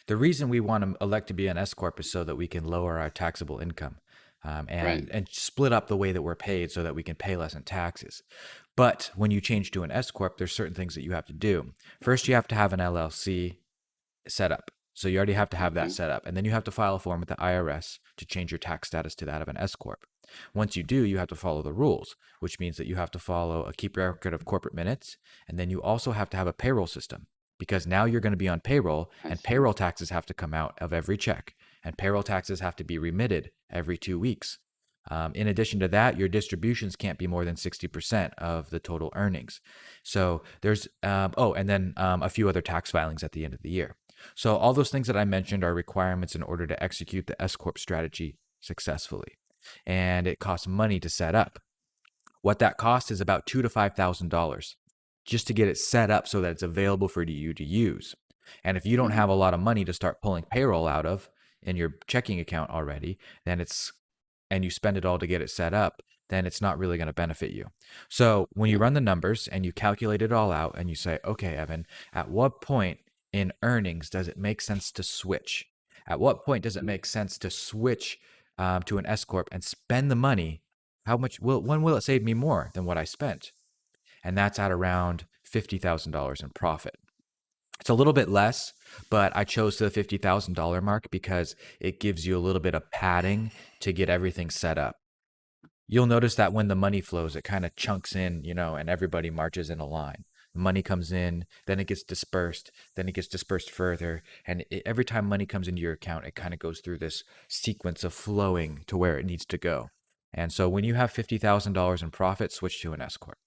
The reason we want to elect to be an S-corp is so that we can lower our taxable income, Right. and split up the way that we're paid so that we can pay less in taxes. But when you change to an S-corp, there's certain things that you have to do. First, you have to have an LLC set up. So you already have to have that Okay. set up. And then you have to file a form with the IRS to change your tax status to that of an S corp. Once you do, you have to follow the rules, which means that you have to follow a keep record of corporate minutes. And then you also have to have a payroll system because now you're going to be on payroll, I and see. payroll taxes have to come out of every check, and payroll taxes have to be remitted every 2 weeks. In addition to that, your distributions can't be more than 60% of the total earnings. So there's, and then a few other tax filings at the end of the year. So all those things that I mentioned are requirements in order to execute the S corp strategy successfully, and it costs money to set up. What that costs is about $2,000 to $5,000 just to get it set up so that it's available for you to use. And if you don't Hmm. have a lot of money to start pulling payroll out of in your checking account already, then it's and you spend it all to get it set up, then it's not really going to benefit you. So when you Yeah. run the numbers and you calculate it all out and you say, okay, Evan, at what point in earnings does it make sense to switch? At what point does it Mhm. make sense to switch to an S corp and spend the money? How much will when will it save me more than what I spent? And that's at around $50,000 in profit. It's a little bit less, but I chose the $50,000 mark because it gives you a little bit of padding to get everything set up. You'll notice that when the money flows, it kind of chunks in, and everybody marches in a line. The money comes in, then it gets dispersed, then it gets dispersed further. And every time money comes into your account, it kind of goes through this sequence of flowing to where it needs to go. And so when you have $50,000 in profit, switch to an S corp.